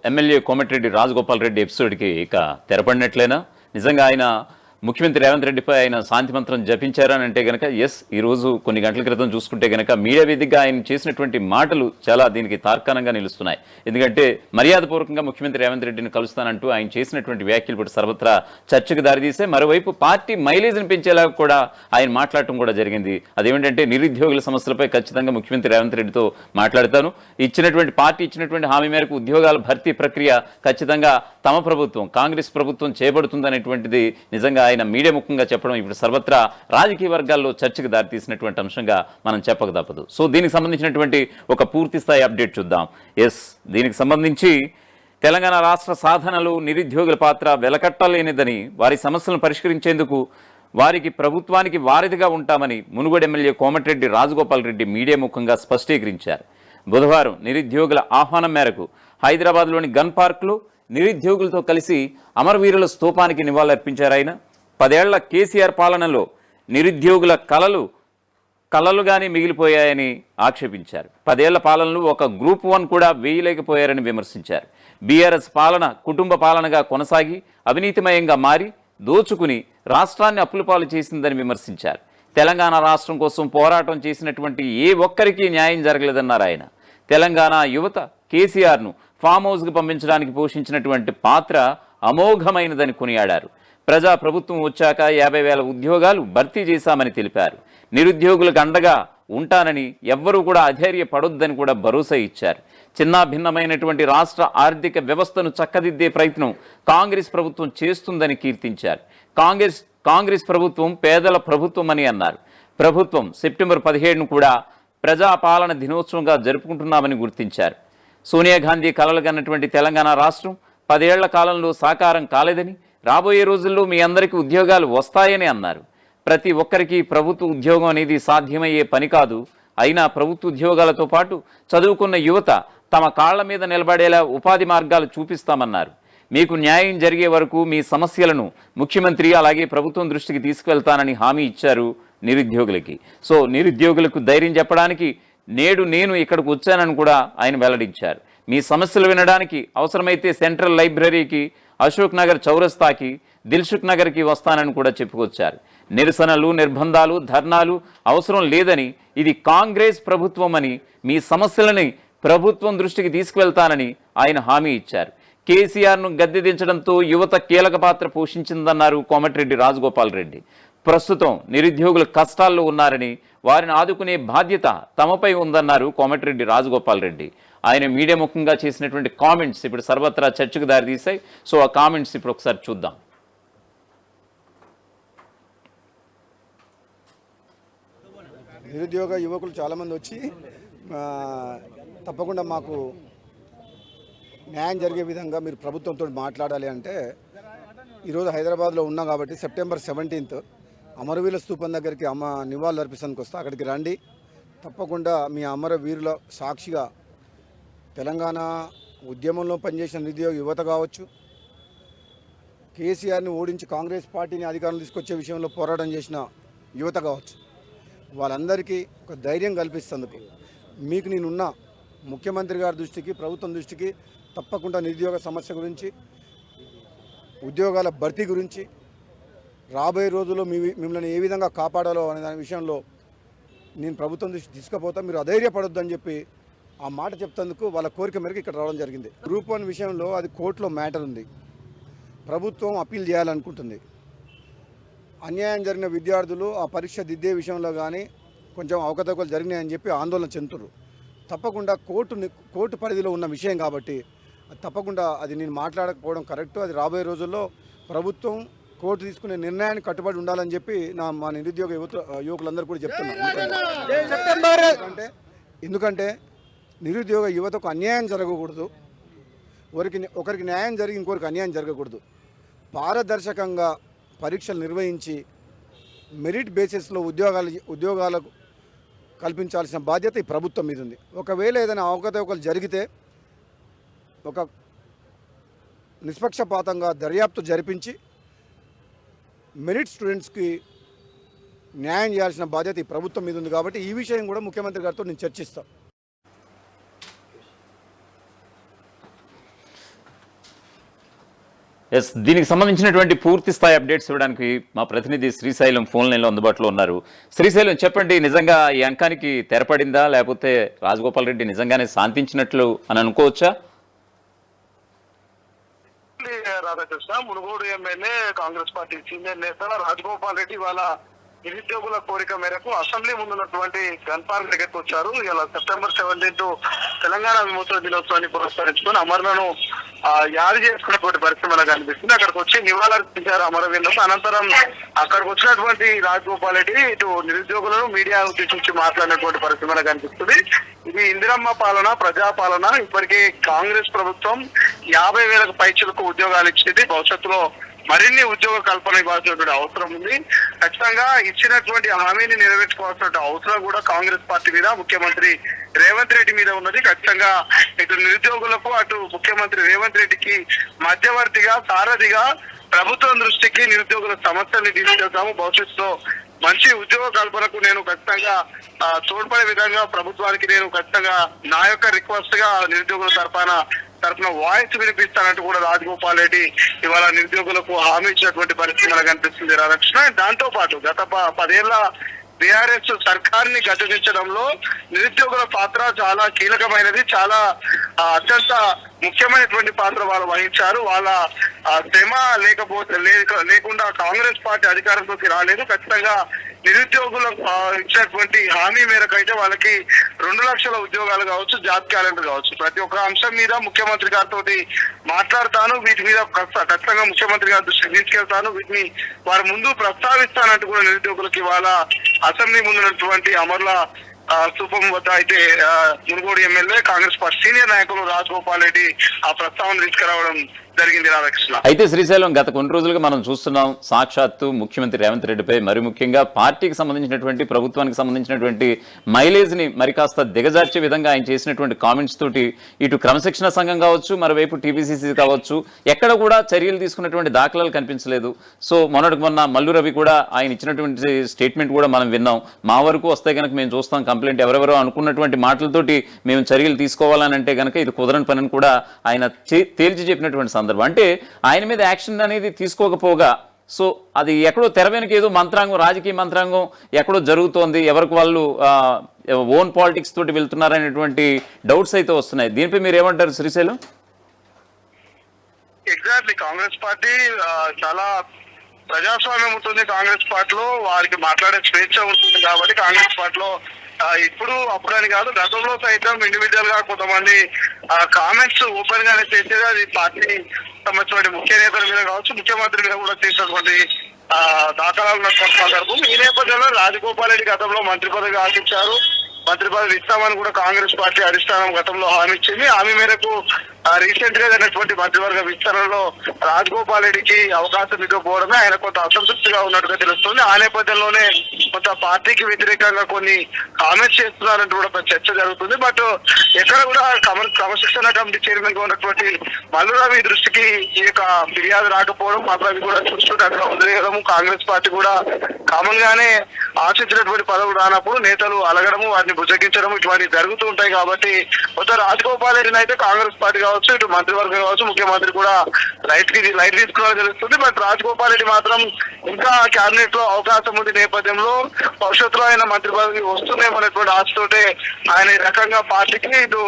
MLA Komatireddy Rajagopal Reddy ఎపిసోడ్కి ఇక తెరపడినట్లేనా? నిజంగా ఆయన ముఖ్యమంత్రి రేవంత్ రెడ్డిపై ఆయన శాంతి మంత్రం జపించారని అంటే గనక ఎస్, ఈరోజు కొన్ని గంటల క్రితం చూసుకుంటే గనక మీడియా వేదికగా ఆయన చేసినటువంటి మాటలు చాలా దీనికి తార్కాణంగా నిలుస్తున్నాయి. ఎందుకంటే మర్యాదపూర్వకంగా ముఖ్యమంత్రి రేవంత్ రెడ్డిని కలుస్తానంటూ ఆయన చేసినటువంటి వ్యాఖ్యలు ఇప్పుడు సర్వత్రా చర్చకు దారితీసే. మరోవైపు పార్టీ మైలేజ్ని పెంచేలాగా కూడా ఆయన మాట్లాడటం కూడా జరిగింది. అదేమిటంటే నిరుద్యోగుల సమస్యలపై ఖచ్చితంగా ముఖ్యమంత్రి రేవంత్ రెడ్డితో మాట్లాడతాను, పార్టీ ఇచ్చినటువంటి హామీ మేరకు ఉద్యోగాల భర్తీ ప్రక్రియ ఖచ్చితంగా తమ ప్రభుత్వం కాంగ్రెస్ ప్రభుత్వం చేపడుతుందనేటువంటిది నిజంగా ఆయన మీడియా ముఖంగా చెప్పడం ఇప్పుడు సర్వత్రా రాజకీయ వర్గాల్లో చర్చకు దారితీసినటువంటి అంశంగా మనం చెప్పక తప్పదు. సో దీనికి సంబంధించినటువంటి ఒక పూర్తి స్థాయి అప్డేట్ చూద్దాం. ఎస్, దీనికి సంబంధించి తెలంగాణ రాష్ట్ర సాధనలు నిరుద్యోగుల పాత్ర వెలకట్టలేనిదని, వారి సమస్యలను పరిష్కరించేందుకు వారికి ప్రభుత్వానికి వారధిగా ఉంటామని మునుగోడు ఎమ్మెల్యే కోమటిరెడ్డి రాజగోపాల్ రెడ్డి మీడియా ముఖంగా స్పష్టీకరించారు. బుధవారం నిరుద్యోగుల ఆహ్వానం మేరకు హైదరాబాద్లోని గన్ పార్క్లో నిరుద్యోగులతో కలిసి అమరవీరుల స్తూపానికి నివాళులర్పించారు. ఆయన 10 ఏళ్ల కేసీఆర్ పాలనలో నిరుద్యోగుల కలలుగానే మిగిలిపోయాయని ఆక్షేపించారు. 10 ఏళ్ల పాలనలో ఒక గ్రూప్ 1 కూడా వేయలేకపోయారని విమర్శించారు. బీఆర్ఎస్ పాలన కుటుంబ పాలనగా కొనసాగి అవినీతిమయంగా మారి దోచుకుని రాష్ట్రాన్ని అప్పులపాలు చేసిందని విమర్శించారు. తెలంగాణ రాష్ట్రం కోసం పోరాటం చేసినటువంటి ఏ ఒక్కరికి న్యాయం జరగలేదన్నారు ఆయన. తెలంగాణ యువత కేసీఆర్ను ఫామ్ హౌస్కు పంపించడానికి పోషించినటువంటి పాత్ర అమోఘమైనదని కొనియాడారు. ప్రజా ప్రభుత్వం వచ్చాక 50,000 ఉద్యోగాలు భర్తీ చేశామని తెలిపారు. నిరుద్యోగులకు అండగా ఉంటానని, ఎవ్వరూ కూడా అధైర్యపడొద్దని కూడా భరోసా ఇచ్చారు. చిన్నాభిన్నమైనటువంటి రాష్ట్ర ఆర్థిక వ్యవస్థను చక్కదిద్దే ప్రయత్నం కాంగ్రెస్ ప్రభుత్వం చేస్తుందని కీర్తించారు. కాంగ్రెస్ ప్రభుత్వం పేదల ప్రభుత్వం అని అన్నారు. ప్రభుత్వం సెప్టెంబర్ 17ను కూడా ప్రజాపాలన దినోత్సవంగా జరుపుకుంటున్నామని గుర్తించారు. సోనియా గాంధీ కలలుగన్నటువంటి తెలంగాణ రాష్ట్రం 10 ఏళ్ల కాలంలో సాకారం కాలేదని, రాబోయే రోజుల్లో మీ అందరికీ ఉద్యోగాలు వస్తాయని అన్నారు. ప్రతి ఒక్కరికి ప్రభుత్వ ఉద్యోగం అనేది సాధ్యమయ్యే పని కాదు. అయినా ప్రభుత్వ ఉద్యోగాలతో పాటు చదువుకున్న యువత తమ కాళ్ల మీద నిలబడేలా ఉపాధి మార్గాలు చూపిస్తామన్నారు. మీకు న్యాయం జరిగే వరకు మీ సమస్యలను ముఖ్యమంత్రి అలాగే ప్రభుత్వం దృష్టికి తీసుకువెళ్తానని హామీ ఇచ్చారు నిరుద్యోగులకి. సో నిరుద్యోగులకు ధైర్యం చెప్పడానికి నేడు నేను ఇక్కడికి వచ్చానని కూడా ఆయన వెల్లడించారు. మీ సమస్యలు వినడానికి అవసరమైతే సెంట్రల్ లైబ్రరీకి, అశోక్ నగర్ చౌరస్తాకి, దిల్సుఖ్ నగర్కి వస్తానని కూడా చెప్పుకొచ్చారు. నిరసనలు, నిర్బంధాలు, ధర్నాలు అవసరం లేదని, ఇది కాంగ్రెస్ ప్రభుత్వం అని, మీ సమస్యలని ప్రభుత్వం దృష్టికి తీసుకువెళ్తానని ఆయన హామీ ఇచ్చారు. కేసీఆర్ను గద్దె దించడంతో యువత కీలక పాత్ర పోషించిందన్నారు కోమటిరెడ్డి రాజగోపాల్ రెడ్డి. ప్రస్తుతం నిరుద్యోగులు కష్టాల్లో ఉన్నారని, వారిని ఆదుకునే బాధ్యత తమపై ఉందన్నారు కోమటిరెడ్డి రాజగోపాల్ రెడ్డి. ఆయన మీడియా ముఖంగా చేసినటువంటి కామెంట్స్ ఇప్పుడు సర్వత్రా చర్చకు దారితీశాయి. సో ఆ కామెంట్స్ ఇప్పుడు ఒకసారి చూద్దాం. నిరుద్యోగ యువకులు చాలామంది వచ్చి తప్పకుండా మాకు న్యాయం జరిగే విధంగా మీరు ప్రభుత్వంతో మాట్లాడాలి అంటే, ఈరోజు హైదరాబాద్లో ఉన్నాం కాబట్టి సెప్టెంబర్ 17th అమరవీరుల స్తూపం దగ్గరికి నివాళులు అర్పించడానికి వస్తే అక్కడికి రండి. తప్పకుండా మీ అమరవీరుల సాక్షిగా తెలంగాణ ఉద్యమంలో పనిచేసిన నిరుద్యోగ యువత కావచ్చు, కేసీఆర్ని ఓడించి కాంగ్రెస్ పార్టీని అధికారంలో తీసుకొచ్చే విషయంలో పోరాటం చేసిన యువత కావచ్చు, వాళ్ళందరికీ ఒక ధైర్యం కల్పిస్తేందుకు మీకు నేనున్న ముఖ్యమంత్రి గారి దృష్టికి, ప్రభుత్వం దృష్టికి తప్పకుండా నిరుద్యోగ సమస్య గురించి, ఉద్యోగాల భర్తీ గురించి, రాబోయే రోజుల్లో మిమ్మల్ని ఏ విధంగా కాపాడాలో అనే దాని విషయంలో నేను ప్రభుత్వం దృష్టి తీసుకుపోతా, మీరు అధైర్యపడొద్దని చెప్పి ఆ మాట చెప్తందుకు వాళ్ళ కోరిక మేరకు ఇక్కడ రావడం జరిగింది. గ్రూప్ 1 విషయంలో అది కోర్టులో మ్యాటర్ ఉంది. ప్రభుత్వం అప్పీల్ చేయాలనుకుంటుంది. అన్యాయం జరిగిన విద్యార్థులు ఆ పరీక్ష దిద్దే విషయంలో కానీ కొంచెం అవకతవకలు జరిగినాయని చెప్పి ఆందోళన చెందుతున్నారు. తప్పకుండా కోర్టు పరిధిలో ఉన్న విషయం కాబట్టి తప్పకుండా అది నేను మాట్లాడకపోవడం కరెక్ట్. అది రాబోయే రోజుల్లో ప్రభుత్వం కోర్టు తీసుకునే నిర్ణయానికి కట్టుబడి ఉండాలని చెప్పి మా నిరుద్యోగ యువకులందరూ కూడా చెప్తున్నారు. ఎందుకంటే నిరుద్యోగ యువతకు అన్యాయం జరగకూడదు, ఒకరికి న్యాయం జరిగి ఇంకొకరికి అన్యాయం జరగకూడదు. పారదర్శకంగా పరీక్షలు నిర్వహించి మెరిట్ బేసిస్లో ఉద్యోగాలకు కల్పించాల్సిన బాధ్యత ఈ ప్రభుత్వం మీద ఉంది. ఒకవేళ ఏదైనా అవకతవకలు జరిగితే ఒక నిష్పక్షపాతంగా దర్యాప్తు జరిపించి మెరిట్ స్టూడెంట్స్కి న్యాయం చేయాల్సిన బాధ్యత ఈ ప్రభుత్వం మీద ఉంది. కాబట్టి ఈ విషయం కూడా ముఖ్యమంత్రి గారితో నేను చర్చిస్తాను. ఎస్, దీనికి సంబంధించినటువంటి పూర్తి స్థాయి అప్డేట్స్ ఇవ్వడానికి మా ప్రతినిధి శ్రీశైలం ఫోన్ లైన్లో అందుబాటులో ఉన్నారు. శ్రీశైలం, చెప్పండి, నిజంగా ఈ అంకానికి తెరపడిందా, లేకపోతే రాజగోపాల్ రెడ్డి నిజంగానే శాంతించినట్లు అని అనుకోవచ్చా? Radhakrishna, Munugode MLA Congress party senior నేత రాజగోపాల్ రెడ్డి వాళ్ళ నిరుద్యోగుల కోరిక మేరకు అసెంబ్లీ ముందున్నటువంటి గన్ పార్క్ దగ్గరకు వచ్చారు. ఇలా సెప్టెంబర్ 17 తెలంగాణ విమోచన దినోత్సవాన్ని పురస్కరించుకొని అమరులను యాది చేసుకున్నటువంటి పరిస్థితి మనకు కనిపిస్తుంది. అక్కడికి వచ్చి నివాళులర్పించారు అమరవీరులకు. అనంతరం అక్కడికి వచ్చినటువంటి రాజగోపాల్ రెడ్డి ఇటు నిరుద్యోగులను మీడియా ఉద్దేశించి మాట్లాడినటువంటి పరిస్థితి మనకు కనిపిస్తుంది. ఇది ఇందిరమ్మ పాలన, ప్రజాపాలన. ఇప్పటికే కాంగ్రెస్ ప్రభుత్వం 50,000 పైచులకు ఉద్యోగాలు ఇచ్చింది. భవిష్యత్తులో మరిన్ని ఉద్యోగ కల్పన ఇవ్వాల్సినటువంటి అవసరం ఉంది. ఖచ్చితంగా ఇచ్చినటువంటి హామీని నెరవేర్చుకోవాల్సిన అవసరం కూడా కాంగ్రెస్ పార్టీ మీద, ముఖ్యమంత్రి రేవంత్ రెడ్డి మీద ఉన్నది. ఖచ్చితంగా ఇటు నిరుద్యోగులకు, అటు ముఖ్యమంత్రి రేవంత్ రెడ్డికి మధ్యవర్తిగా, సారథిగా ప్రభుత్వం దృష్టికి నిరుద్యోగుల సమస్యల్ని తీసుకెళ్తాము. భవిష్యత్తులో మంచి ఉద్యోగ కల్పనకు నేను ఖచ్చితంగా తోడ్పడే విధంగా ప్రభుత్వానికి నేను ఖచ్చితంగా నా యొక్క రిక్వెస్ట్ గా నిరుద్యోగుల తరఫున వాయిస్ వినిపిస్తానంటూ కూడా రాజగోపాల్ రెడ్డి ఇవాళ నిరుద్యోగులకు హామీ ఇచ్చినటువంటి పరిస్థితి మనకు కనిపిస్తుంది రాధాకృష్ణ. దాంతో పాటు గత 10 ఏళ్ల బీఆర్ఎస్ సర్కార్ని గద్దెదించడంలో నిరుద్యోగుల పాత్ర చాలా కీలకమైనది, చాలా అత్యంత ముఖ్యమైనటువంటి పాత్ర వాళ్ళు వహించారు. వాళ్ళ శ్రమ లేకుండా కాంగ్రెస్ పార్టీ అధికారంలోకి రాలేదు. ఖచ్చితంగా నిరుద్యోగులకు ఇచ్చినటువంటి హామీ మేరకు అయితే వాళ్ళకి 2 లక్షల ఉద్యోగాలు కావచ్చు, జాబ్ క్యాలెండర్ కావచ్చు, ప్రతి ఒక్క అంశం మీద ముఖ్యమంత్రి గారితో మాట్లాడతాను. వీటి మీద ఖచ్చితంగా ముఖ్యమంత్రి గారి దృష్టికి తీసుకెళ్తాను, వీటిని వారి ముందు ప్రస్తావిస్తానంటూ కూడా నిరుద్యోగులకు ఇవాళ అసెంబ్లీ ముందున్నటువంటి అమర్ల స్థూపం వద్ద అయితే Munugode MLA Congress party senior నాయకులు రాజగోపాల్ రెడ్డి ఆ ప్రస్తావన తీసుకురావడం జరిగింది రాధాకృష్ణ. అయితే శ్రీశైలం, గత కొన్ని రోజులుగా మనం చూస్తున్నాం సాక్షాత్తు ముఖ్యమంత్రి రేవంత్ రెడ్డిపై, మరి ముఖ్యంగా పార్టీకి సంబంధించినటువంటి, ప్రభుత్వానికి సంబంధించినటువంటి మైలేజ్ ని మరి కాస్త దిగజార్చే విధంగా ఆయన చేసినటువంటి కామెంట్స్ తోటి ఇటు క్రమశిక్షణ సంఘం కావచ్చు, మరోవైపు టీపీసీసీ కావచ్చు, ఎక్కడ కూడా చర్యలు తీసుకున్నటువంటి దాఖలాలు కనిపించలేదు. సో మొన్న మల్లు రవి కూడా ఆయన ఇచ్చినటువంటి స్టేట్మెంట్ కూడా మనం విన్నాం. మా వరకు వస్తే కనుక మేము చూస్తాం కంప్లైంట్, ఎవరెవరో అనుకున్నటువంటి మాటలతోటి మేము చర్యలు తీసుకోవాలని అంటే కనుక ఇది కుదరని పని కూడా ఆయన తేల్చి చెప్పినటువంటి సందర్భం. అంటే ఆయన మీద యాక్షన్ అనేది తీసుకోకపోగా, సో అది ఎక్కడో తెర వెనుక ఏదో మంత్రాంగం, రాజకీయ మంత్రాంగం ఎక్కడో జరుగుతోంది, ఎవరికి వాళ్ళు ఓన్ పాలిటిక్స్ తోటి వెళ్తున్నారనేటువంటి డౌట్స్ అయితే వస్తున్నాయి. దీనిపై మీరు ఏమంటారు శ్రీశైలం? ఎగ్జాక్ట్లీ, కాంగ్రెస్ పార్టీ చాలా ప్రజాస్వామ్యం ఉంటుంది. కాంగ్రెస్ పార్టీలో వారికి మాట్లాడే స్వేచ్ఛ ఉంటుంది కాబట్టి కాంగ్రెస్ పార్టీలో ఇప్పుడు అప్పుడని కాదు, గతంలో సైతం ఇండివిజువల్ గా కొంతమంది కామెంట్స్ ఓపెన్ గానే చేసేది. అది పార్టీ సంబంధించిన ముఖ్య నేతల మీద కావచ్చు, ముఖ్యమంత్రి మీద కూడా చేసినటువంటి దాఖలాలు ఉన్నటువంటి సందర్భం. ఈ నేపథ్యంలో రాజగోపాల్ రెడ్డి గతంలో మంత్రి పదవి ఆశించారు. మంత్రి పదవి ఇస్తామని కూడా కాంగ్రెస్ పార్టీ అధిష్టానం గతంలో హామీ ఇచ్చింది. హామీ మేరకు రీసెంట్ గా జరిగినటువంటి మంత్రివర్గ విస్తరణలో రాజగోపాల్ రెడ్డికి అవకాశం ఇవ్వకపోవడమే ఆయన కొంత అసంతృప్తిగా ఉన్నట్టుగా తెలుస్తుంది. ఆ నేపథ్యంలోనే కొంత పార్టీకి వ్యతిరేకంగా కొన్ని కామెంట్స్ చేస్తున్నారంటూ కూడా ఒక చర్చ జరుగుతుంది. బట్ ఎక్కడ కూడా క్రమశిక్షణ కమిటీ చైర్మన్ గా ఉన్నటువంటి మల్లు రవి దృష్టికి ఈ యొక్క ఫిర్యాదు రాకపోవడం, మల్లు రవి కూడా చూస్తుంటే అక్కడ వదిలేయడము, కాంగ్రెస్ పార్టీ కూడా కామన్ గానే ఆశించినటువంటి పదవులు రానప్పుడు నేతలు అలగడము, వారిని బుజ్జగించడం ఇటువంటివి జరుగుతూ ఉంటాయి. కాబట్టి కొత్త రాజగోపాల్ రెడ్డిని అయితే కాంగ్రెస్ పార్టీ కావచ్చు, ఇటు మంత్రివర్గం కావచ్చు, ముఖ్యమంత్రి కూడా లైట్ తీసుకోవాలని తెలుస్తుంది. బట్ రాజగోపాల్ రెడ్డి మాత్రం ఇంకా కేబినెట్ లో అవకాశం ఉంది నేపథ్యంలో భవిష్యత్తులో ఆయన మంత్రి పదవి వస్తుందేమనేటువంటి ఆశతోటే ఆయన ఈ రకంగా పార్టీకి, ఇటు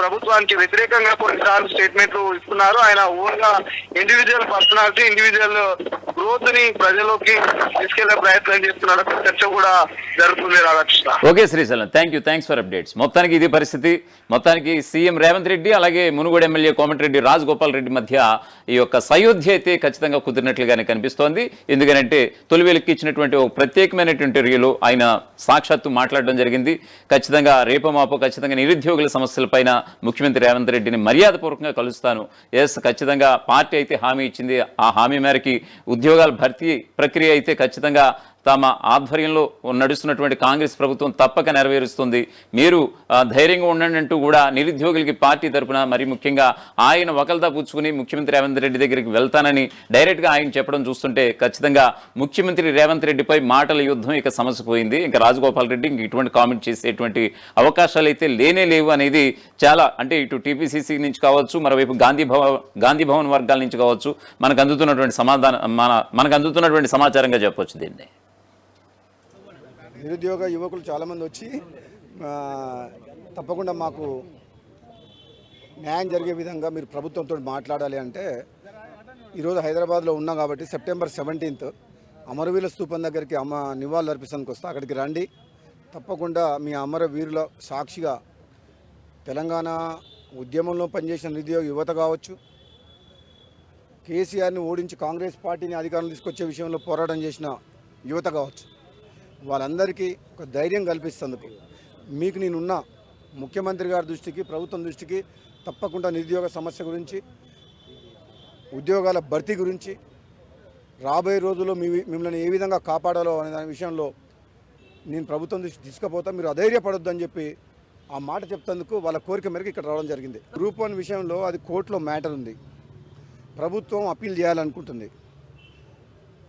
ప్రభుత్వానికి వ్యతిరేకంగా కొన్నిసార్లు స్టేట్మెంట్లు ఇస్తున్నారు. ఆయన ఓన్ గా ఇండివిజువల్ పర్సనాలిటీ, ఇండివిజువల్ గ్రోత్ ని ప్రజల్లోకి తీసుకెళ్లే ప్రయత్నం చేస్తున్నారు. చర్చ కూడా జరుగుతుంది Radhakrishna. Okay Srisailam, thanks for updates. మొత్తానికి ఇది పరిస్థితి. మొత్తానికి సీఎం రేవంత్ రెడ్డి అలాగే మునుగోడు ఎమ్మెల్యే కోమటిరెడ్డి రాజగోపాల్ రెడ్డి మధ్య ఈ యొక్క సయోధ్య అయితే ఖచ్చితంగా కుదిరినట్లుగానే కనిపిస్తోంది. ఎందుకంటే తొలివేలికి ఇచ్చినటువంటి ఒక ప్రత్యేకమైనటువంటి ఇంటర్వ్యూలో ఆయన సాక్షాత్తు మాట్లాడడం జరిగింది. ఖచ్చితంగా రేపో మాపో ఖచ్చితంగా నిరుద్యోగుల సమస్యలపైన ముఖ్యమంత్రి రేవంత్ రెడ్డిని మర్యాదపూర్వకంగా కలుస్తాను. ఖచ్చితంగా పార్టీ అయితే హామీ ఇచ్చింది. ఆ హామీ మేరకి ఉద్యోగాల భర్తీ ప్రక్రియ అయితే ఖచ్చితంగా తమ ఆధ్వర్యంలో నడుస్తున్నటువంటి కాంగ్రెస్ ప్రభుత్వం తప్పక నెరవేరుస్తుంది, మీరు ధైర్యంగా ఉండండి అంటూ కూడా నిరుద్యోగులకి పార్టీ తరపున మరి ముఖ్యంగా ఆయన వకల్దా పుచ్చుకుని ముఖ్యమంత్రి రేవంత్ రెడ్డి దగ్గరికి వెళ్తానని డైరెక్ట్గా ఆయన చెప్పడం చూస్తుంటే ఖచ్చితంగా ముఖ్యమంత్రి రేవంత్ రెడ్డిపై మాటల యుద్ధం ఇక సమస్య పోయింది. ఇంకా రాజగోపాల్ రెడ్డి ఇంక ఇటువంటి కామెంట్ చేసేటువంటి అవకాశాలు అయితే లేనే లేవు అనేది చాలా, అంటే ఇటు టీపీసీసీ నుంచి కావచ్చు, మరోవైపు గాంధీ భవన్ వర్గాల నుంచి కావచ్చు, మనకు అందుతున్నటువంటి సమాచారంగా చెప్పొచ్చు దీన్ని. నిరుద్యోగ యువకులు చాలామంది వచ్చి తప్పకుండా మాకు న్యాయం జరిగే విధంగా మీరు ప్రభుత్వంతో మాట్లాడాలి అంటే, ఈరోజు హైదరాబాద్లో ఉన్నాం కాబట్టి సెప్టెంబర్ 17th అమరవీరుల స్తూపం దగ్గరికి నివాళులు అర్పించడానికి వస్తే అక్కడికి రండి. తప్పకుండా మీ అమరవీరుల సాక్షిగా తెలంగాణ ఉద్యమంలో పనిచేసిన నిరుద్యోగ యువత కావచ్చు, కేసీఆర్ని ఓడించి కాంగ్రెస్ పార్టీని అధికారంలో తీసుకొచ్చే విషయంలో పోరాటం చేసిన యువత కావచ్చు, వాళ్ళందరికీ ఒక ధైర్యం కల్పిస్తేందుకు మీకు నేనున్న ముఖ్యమంత్రి గారి దృష్టికి, ప్రభుత్వం దృష్టికి తప్పకుండా నిరుద్యోగ సమస్య గురించి, ఉద్యోగాల భర్తీ గురించి, రాబోయే రోజుల్లో మిమ్మల్ని ఏ విధంగా కాపాడాలో అనే దాని విషయంలో నేను ప్రభుత్వం దృష్టి తీసుకుపోతా, మీరు అధైర్యపడొద్దు అని చెప్పి ఆ మాట చెప్తేందుకు వాళ్ళ కోరిక మేరకు ఇక్కడ రావడం జరిగింది. గ్రూప్ 1 విషయంలో అది కోర్టులో మ్యాటర్ ఉంది, ప్రభుత్వం అప్పీల్ చేయాలనుకుంటుంది.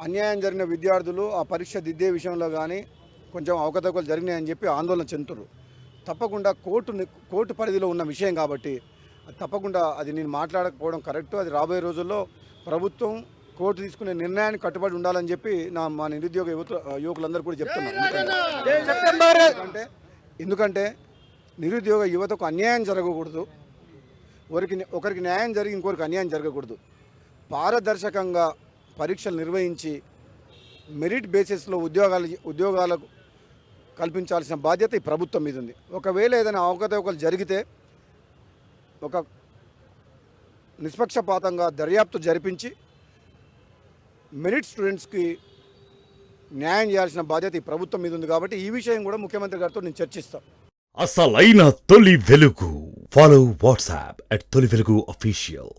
అన్యాయం జరిగిన విద్యార్థులు ఆ పరీక్ష దిద్దే విషయంలో కానీ కొంచెం అవకతవకలు జరిగినాయని చెప్పి ఆందోళన చెందుతారు. తప్పకుండా కోర్టు పరిధిలో ఉన్న విషయం కాబట్టి తప్పకుండా అది నేను మాట్లాడకపోవడం కరెక్ట్. అది రాబోయే రోజుల్లో ప్రభుత్వం కోర్టు తీసుకునే నిర్ణయానికి కట్టుబడి ఉండాలని చెప్పి మా నిరుద్యోగ యువకులందరూ కూడా చెప్తున్నారు. ఎందుకంటే నిరుద్యోగ యువతకు అన్యాయం జరగకూడదు, ఒకరికి న్యాయం జరిగి ఇంకొకరికి అన్యాయం జరగకూడదు. పారదర్శకంగా పరీక్షలు నిర్వహించి మెరిట్ బేసిస్లో ఉద్యోగాలకు కల్పించాల్సిన బాధ్యత ఈ ప్రభుత్వం మీద ఉంది. ఒకవేళ ఏదైనా అవకతవకలు జరిగితే ఒక నిష్పక్షపాతంగా దర్యాప్తు జరిపించి మెరిట్ స్టూడెంట్స్కి న్యాయం చేయాల్సిన బాధ్యత ఈ ప్రభుత్వం మీద ఉంది. కాబట్టి ఈ విషయం కూడా ముఖ్యమంత్రి గారితో నేను చర్చిస్తాను. అసలైన తొలి వెలుగు. ఫాలో వాట్సాప్ @తొలి వెలుగు official.